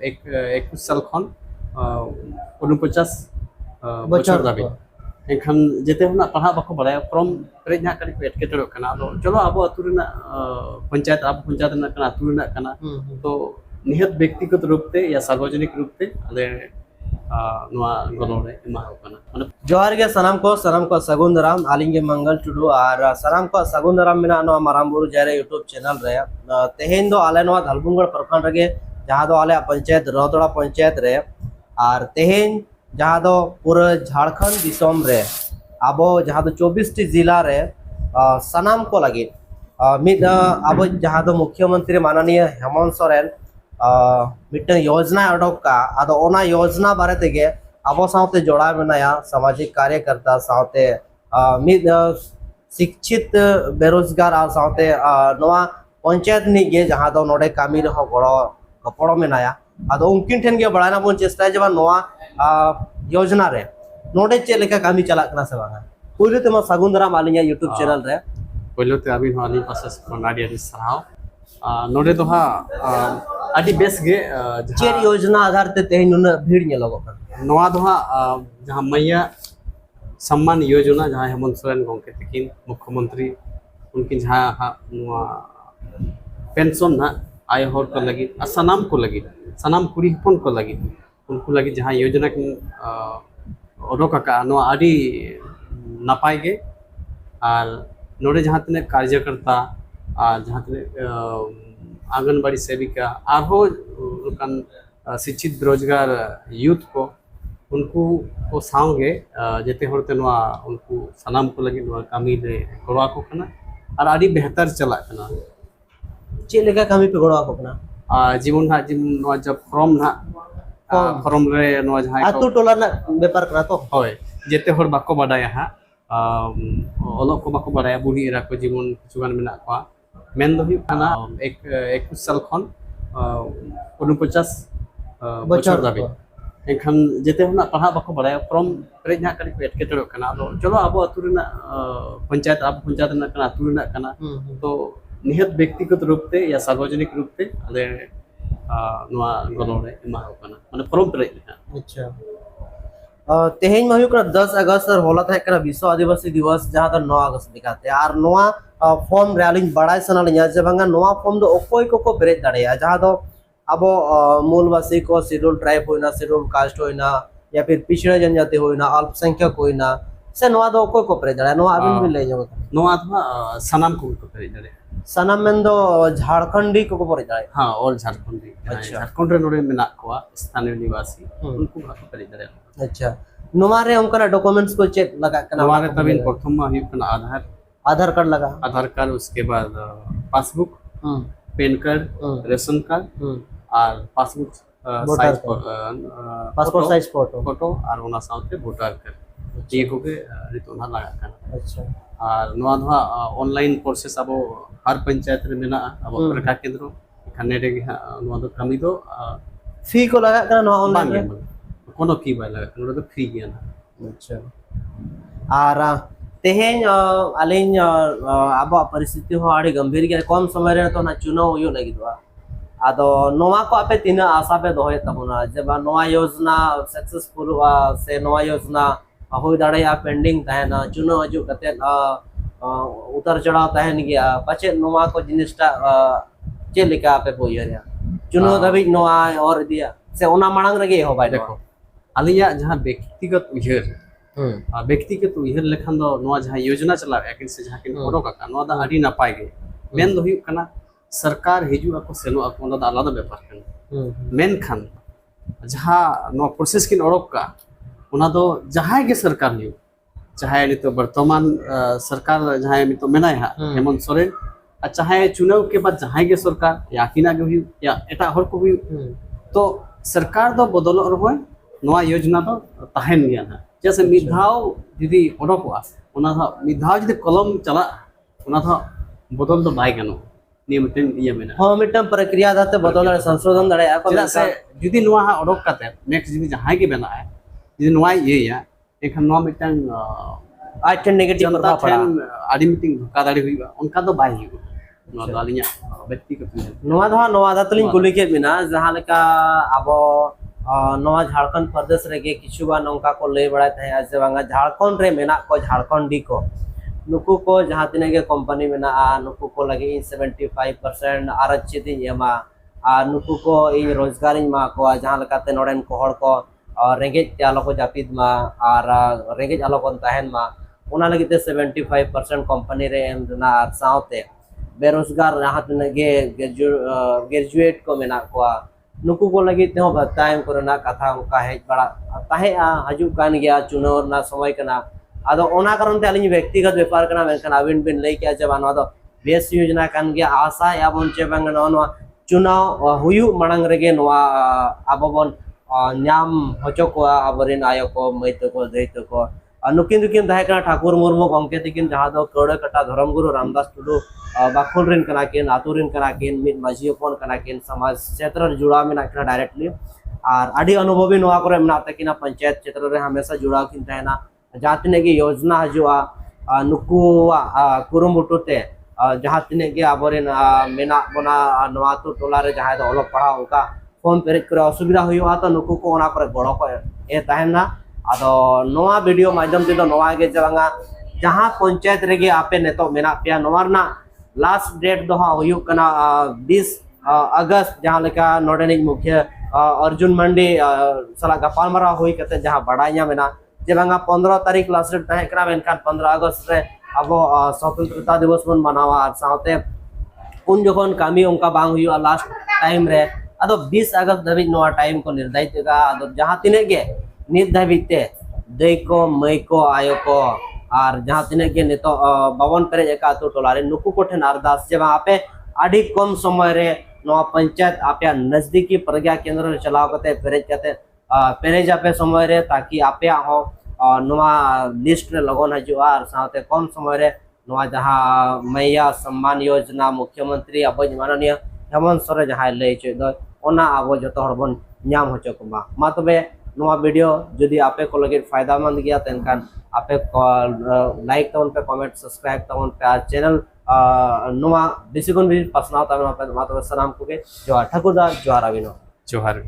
एक 21 साल खन 49 बछर दाबी एखान जेते होना पढ़ा बाको बड़ाय फॉर्म पेरेज ना करी एटकेटड़ो कना चलो अब अतु रेना पंचायत अब पंचायत ना कना अतु रेना कना तो निहत व्यक्तिगत रूप से या सार्वजनिक रूप से अले गलोरे एमा कना माने जोहार के सनाम को सगुन दाराम आलिंगे मंगल टुडू और सनाम को सगुन दाराम मेना नो मारामबुरु जारे यूट्यूब चैनल रे तेहेन दो आले नो धलबुंगड़ प्रखंड रे जहां दो आले पंचायत रोहतड़ा पंचायत रे और तेहेन जहां दो पूरा झारखंड दिसोम रे अब जहां दो 24 टी जिला रे सनाम को लगे मिद अब जहां दो मुख्यमंत्री माननीय हेमंत सोरेन मिट्टन योजना अडोक का आदो ओना योजना बारे तेगे अब साउते जोड़ा मेनाया सामाजिक कार्यकर्ता साउते मिद शिक्षित बेरोजगार आ साउते नोआ पंचायत निगे जहां दो नोडे कामी रहो गड़ो गपड़ो मेनाया आदो उनकिन ठेन गे बड़ाना बोन चेष्टा जबा नोआ योजना रे नोडे चे लेका कामी चला कना से बांगा पहिले ते सगुन दाराम आलिया यूट्यूब चैनल रे पहिले ते अभी हाली पास नाडी आदि सराव नोडे तो हा आदि बेस गे चेर योजना आधार ते तेहिन न भीड़ ने लगो नोआ दो हा जहां मैया सम्मान योजना जहां हेमंत सोरेन गंके तकिन मुख्यमंत्री उनकी जहां हा नोआ पेंशन ना आय हर को लगी सनाम को लगी सनाम कुड़ी हपन को लगी उनको लगी जहां योजना की ओडोक का नोआ आदि नापाय गे और नोडे जहां तने कार्यकर्ता और जहां तने आंगनबाड़ी सेविका आरो शिक्षित बेरोजगार यूथ को उनको को सावगे जेते होरते नोआ उनको सनाम को लगी नोआ कामी ले गड़वा को कना और आदि बेहतर चला कना चे लेका कामी पे गड़वा को कना जीवन हा जीवन नोआ जब फॉर्म ना फॉर्म रे नोआ जहां आतु टोला ना व्यापार करा तो होय जेते होर बाको बाडाया हा ओलोक को बाको बाडाया बुढ़ी एरा को जीवन किछुगान मेना को मेन दो हुना एक 21 साल खन 49 बछर दाबी एखान जेते होना पढ़ा बाको बड़ाय फॉर्म पेरेज ना करी एटकेटड़ो कना चलो अब अतु रेना पंचायत अब पंचायत ना कना अतु रेना कना तो निहत व्यक्तिगत रूप से या सार्वजनिक रूप से अले नोआ गलोरे एमा कना माने फॉर्म पेरेज अच्छा तेहेन में हुकरा 10 अगस्त होला था एकरा विश्व आदिवासी दिवस जहां तो 9 अगस्त दिखाते और नोआ फॉर्म रैलिंग बड़ाई सनालिया जे बांगा नोआ फॉर्म दो ओकोय को पेरेज दाड़ेया जहां दो अब मूलवासी को शेड्यूल ट्राइब होइना शेड्यूल कास्ट होइना या फिर पिछड़ा जनजाति होइना अल्पसंख्यक होइना से नोआ दो ओकोय को पेरेज दाड़े नोआ अबिन भी ले जाओ नोआ तो सनाम को पेरेज दाड़े सनाम में दो झारखंडी को पेरेज दाड़े हां और झारखंडी अच्छा झारखंड रे नोरे मेना को स्थानीय निवासी उनको पेरेज दाड़े अच्छा नोआ रे उनका डॉक्यूमेंट्स को चेक लगा कना नोआ रे तबिन प्रथम में हुकना आधार कार्ड लगा आधार कार्ड उसके बाद passbook pan card ration card और passbook size passport size photo और ओना साथे वोटर कार्ड ये को के रितोना लगा कना अच्छा और नोआ दो ऑनलाइन प्रोसेस अब हर पंचायत रे मेना अब प्रखा केंद्र खाने रे नोआ दो कमी दो फी को लगा कना नोआ ऑनलाइन कोनो फी बाय लगा कना तो फ्री गया ना अच्छा और तेहेन आलिन अब परिस्थिति हो आड़ी गंभीर के कम समय रे तो ना चुनाव हो लगी दो आदो नोआ को आपे तीन आशा पे दोहे तबना जब नोआ योजना सक्सेसफुल हुआ से नोआ योजना हो दाड़े आ पेंडिंग तहना चुनाव हजू कते उतर चढ़ाव तहन गया पछे नोआ को जिनिसटा चे लेका आपे बोयरिया चुनाव दबी नोआ और दिया से ओना मांग रगे हो भाई देखो आलिया जहां व्यक्तिगत उयहर व्यक्तिगत उयहर लेखन दो नोआ जहां योजना चला एकिन से जहां किन ओडो का नोआ दा आडी नापाय गे मेन दो हुयु कना सरकार हिजु ako सेनो ako ओना दा आलादा व्यापार कन मेन खान जहां नो प्रोसेस किन ओडो का ओना दो जहां गे सरकार लियो चाहे नि तो वर्तमान सरकार जहां नि तो मेनाय हा हेमंत सोरेन चाहे चुनाव के बाद जहां गे सरकार या किना गे हुयु या एटा हर को हुयु तो सरकार दो बदल रहोय नोआ योजना दो तहन गया ना जैसे मिधाव दीदी ओडोकवा ओना था मिधाव जदि कलम चला ओना था बदल तो बाय गनो नियमतन ये मेना हां मिटम प्रक्रिया दाते बदल संशोधन दड़े आ जैसे जदि नोआ हा ओडोक काते नेक्स्ट जदि जहां के बना है जदि नोआ ये या एखन नोआ मिटन आइटन नेगेटिव प्रभाव पड़ा आडी मीटिंग धोखाधड़ी हुईबा उनका तो बाय हुई ᱱᱚᱣᱟ ᱫᱚ ᱟᱹᱞᱤᱧᱟᱜ ᱵᱮᱠᱛᱤᱜᱚᱛ ᱩᱭᱦᱟᱹᱨ ᱱᱚᱣᱟ ᱫᱚ ᱦᱟᱸᱜ ᱱᱚᱣᱟ ᱫᱟ ᱛᱟᱹᱞᱤᱧ ᱠᱩᱞᱤ ᱠᱮᱫ ᱵᱤᱱᱟ ᱡᱟᱦᱟᱸ ᱞᱮᱠᱟ ᱟᱵᱚ ᱱᱚᱣᱟ ᱡᱷᱟᱲᱠᱷᱚᱸᱰ ᱯᱨᱚᱫᱮश ᱨᱮᱜᱮ ᱠᱤᱪᱷᱩ ᱜᱟᱱ ᱱᱚᱝᱠᱟ ᱠᱚ ᱞᱟᱹᱭ ᱵᱟᱲᱟᱭ ᱛᱟᱦᱮᱸᱜᱼᱟ ᱡᱮ ᱵᱟᱝᱟ ᱡᱷᱟᱲᱠᱷᱚᱸᱰ ᱨᱮ ᱢᱮᱱᱟᱜ ᱠᱚ ᱡᱷᱟᱲᱠᱷᱚᱸᱰᱤ ko नुकु को जहाँ तिने के कंपनी मेना नुकु को लगे 75% आरक्षित एमा और नुकु को इन रोजगार मा को जहाँ लगाते नोडेन को हड़ को रेंगेज ते आलो को जापिद मा और रेंगेज आलो को तहन मा उना लगे 75% कंपनी रे एम ना साउते बेरोजगार जहाँ तिने के ग्रेजुएट को मेना को नुकु को लगे ते हो बताएं कोरोना कथा उनका हेज बड़ा ताहे हजू कान गया चुनाव ना समय कना आदो ओना कारण ते आलिनी व्यक्तिगत व्यापार कना मेनखान आबिन बिन लई के जे बानो दो बेस योजना कान गया आशा याबन चे बांग नो चुनाव हुयु मांग रेगे नोआ आबोबन न्याम होचो को आबरिन आयो को मैतो को दैतो को नुकिन दुकिन दाहे कना ठाकुर मुर्मू गमके तिकिन जहां दो कड़े कटा धर्म गुरु रामदास टुडू बाखुल रिन कना किन आतु रिन कना किन मिद माजी कोन कना किन समाज क्षेत्र जुड़ा मेना कना डायरेक्टली और आडी अनुभवी नोआ करे मेना तकिना पंचायत क्षेत्र रे हमेशा जुड़ा किन तहना जहाँ तिने की योजना हजुआ नुकु कुरुमुटुते जहाँ तिने की आबोरेन मेना बना नवा तो टोला रे जहाँ दो ओलो पढ़ा उनका फॉर्म पेरेज करे असुविधा हुआ तो नुकु को ओना करे गड़ो को ए तहना आदो नवा वीडियो माध्यम ते दो नवा के जवांगा जहाँ पंचायत रेगे आपे नेतो मेना पिया नवारना लास्ट डेट दो हा हुयु कना 20 अगस्त जहाँ लेका नोडेनिक मुख्य अर्जुन मंडी सला गपालमारा हुई कते जहाँ बड़ाइया मेना जे बांगा 15 तारीख लास्ट डेट तहे करा मेनखान 15 अगस्त रे अब स्वतंत्रता दिवस बन मनावा और साथे उन जखन कामी उनका बांग हुआ लास्ट टाइम रे अदो 20 अगस्त धाबी नोआ टाइम को निर्धारित का अदो जहां तिने के नित धाबिते दई को मई को आयो को और जहां तिने के नेतो बावन पेरेज एका तो टोलारे नुकु कोठन अरदास जे आपे आडी कम समय रे नोआ पंचायत आपे नजदीकी प्रज्ञा केंद्र रे चलाव कते पेरेज कते पेरेज आपे समय रे ताकि आपे हो नोआ लिस्ट रे लगन हजुआ और साथे कम समय रे नोआ जहां मैया सम्मान योजना मुख्यमंत्री अब माननीय हेमंत सोरेन जहां लई चे दो ओना आबो जतो हरबन न्याम होचो कुमा मा तबे नोआ वीडियो जदि आपे को लगे फायदामंद गया तेनखान आपे लाइक तवन पे कमेंट सब्सक्राइब तवन पे चैनल नोआ बेसिकन भी पसनाव तवन पे मा तबे सलाम को के जोहार ठाकुरदार जोहार अभिनो जोहार